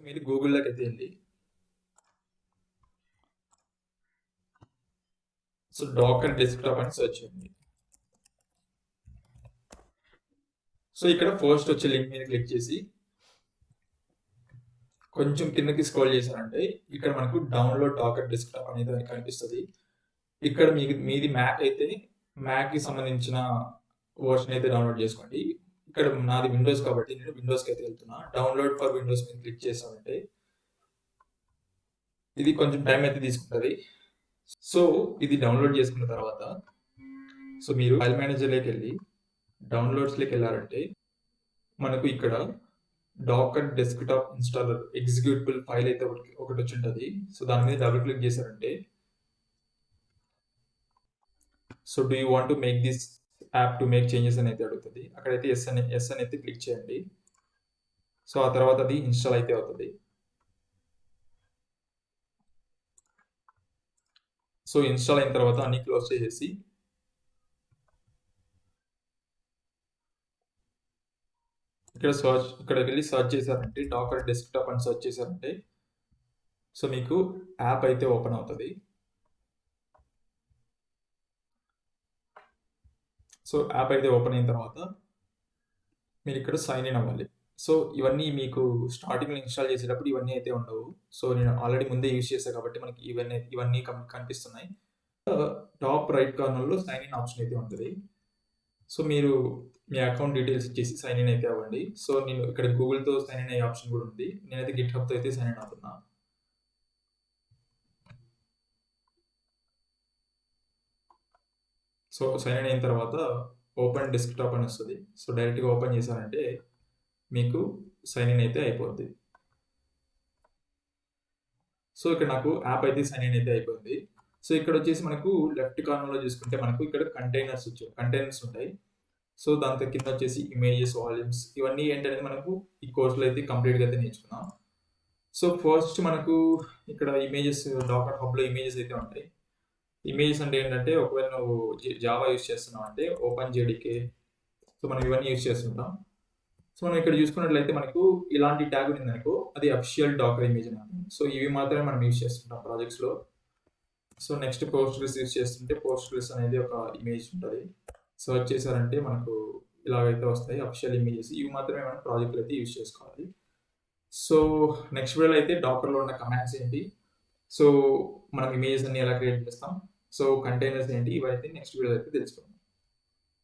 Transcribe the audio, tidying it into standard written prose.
మీరు గూగుల్లోకి అయితే వెళ్ళి సో డాకర్ డెస్క్టాప్ అని సెర్చ్ చేయండి. సో ఇక్కడ ఫస్ట్ వచ్చే లింక్ మీద క్లిక్ చేసి కొంచెం కిందకి స్క్రోల్ చేశారంటే ఇక్కడ మనకు డౌన్లోడ్ డాకర్ డెస్క్టాప్ అనేది కనిపిస్తుంది. ఇక్కడ మీది మ్యాక్ అయితే మ్యాక్ కి సంబంధించిన వర్షన్ అయితే డౌన్లోడ్ చేసుకోండి. ఇక్కడ నాది విండోస్ కాబట్టి నేను విండోస్కి అయితే వెళ్తున్నా. డౌన్లోడ్ ఫర్ విండోస్ మీద క్లిక్ చేసామంటే ఇది కొంచెం టైం అయితే తీసుకుంటుంది. సో ఇది డౌన్లోడ్ చేసుకున్న తర్వాత సో మీరు ఫైల్ మేనేజర్లోకి వెళ్ళి డౌన్లోడ్స్లోకి వెళ్ళారంటే మనకు ఇక్కడ Docker desktop installer executable file అయితే ఒకటి వచ్చి ఉంటుంది. సో దాని మీద డబుల్ క్లిక్ చేశారంటే so do you want to make this app to make changes అని అయితే అడుగుతుంది. అక్కడైతే ఎస్ అని అయితే క్లిక్ చేయండి. సో ఆ తర్వాత అది ఇన్స్టాల్ అయితే అవుతుంది. సో ఇన్స్టాల్ అయిన తర్వాత అన్ని క్లోజ్ చేసేసి ఇక్కడికి వెళ్ళి సర్చ్ చేశారంటే డాకర్ డెస్క్టాప్ అని సర్చ్ చేశారంటే సో మీకు యాప్ అయితే ఓపెన్ అవుతుంది. సో యాప్ అయితే ఓపెన్ అయిన తర్వాత మీరు ఇక్కడ సైన్ ఇన్ అవ్వాలి. సో ఇవన్నీ మీకు స్టార్టింగ్లో ఇన్స్టాల్ చేసేటప్పుడు ఇవన్నీ అయితే ఉండవు. సో నేను ఆల్రెడీ ముందే యూజ్ చేశాను కాబట్టి మనకి ఇవన్నీ కనిపిస్తున్నాయి. టాప్ రైట్ కార్నర్లో సైన్ ఇన్ ఆప్షన్ అయితే ఉంటుంది. సో మీరు మీ అకౌంట్ డీటెయిల్స్ ఇచ్చేసి సైన్ ఇన్ అయితే అవ్వండి. సో నేను ఇక్కడ గూగుల్తో సైన్ ఇన్ అయ్యే ఆప్షన్ కూడా ఉంది. నేనైతే గిట్హబ్తో అయితే సైన్ ఇన్ అవుతున్నా. సో సైన్ ఇన్ అయిన తర్వాత ఓపెన్ డెస్క్టాప్ అని వస్తుంది. సో డైరెక్ట్గా ఓపెన్ చేశారంటే మీకు సైన్ ఇన్ అయితే అయిపోద్ది. సో ఇక్కడ నాకు యాప్ అయితే సైన్ ఇన్ అయితే అయిపోయింది. సో ఇక్కడ వచ్చేసి మనకు లెఫ్ట్ కార్నర్లో చూసుకుంటే మనకు ఇక్కడ కంటైనర్స్ ఉంటాయి. సో దాంతో కింద వచ్చేసి ఇమేజెస్, వాల్యూమ్స్ ఇవన్నీ ఏంటనేది మనకు ఈ కోర్సులో అయితే కంప్లీట్గా అయితే నేర్చుకున్నాం. సో ఫస్ట్ మనకు ఇక్కడ ఇమేజెస్ డాకర్ హబ్లో ఇమేజెస్ అయితే ఉంటాయి. ఇమేజెస్ అంటే ఏంటంటే ఒకవేళ నువ్వు జావా యూస్ చేస్తున్నావు అంటే ఓపెన్ జేడీకే సో మనం ఇవన్నీ యూస్ చేస్తుంటాం. సో మనం ఇక్కడ చూసుకున్నట్లయితే మనకు ఇలాంటి ట్యాగ్ ఉంది అనుకో అది అఫిషియల్ డాకర్ ఇమేజ్ అని. సో ఇవి మాత్రమే మనం యూస్ చేస్తుంటాం ప్రాజెక్ట్స్లో. సో నెక్స్ట్ పోస్ట్గ్రెస్ యూస్ చేస్తుంటే పోస్ట్గ్రెస్ అనేది ఒక ఇమేజ్ ఉంటుంది. సర్చ్ చేశారంటే మనకు ఇలాగైతే వస్తాయి అఫిషియల్ ఇమేజెస్. ఇవి మాత్రమే మనం ప్రాజెక్ట్లో అయితే యూస్ చేసుకోవాలి. సో నెక్స్ట్ వీడియోలో అయితే డాకర్లో ఉన్న కమాండ్స్ ఏంటి, సో మనం ఇమేజెస్ అన్ని ఎలా క్రియేట్ చేస్తాం, సో కంటైనర్స్ ఏంటి, ఇవైతే నెక్స్ట్ వీడియో అయితే తెలుసుకుందాం.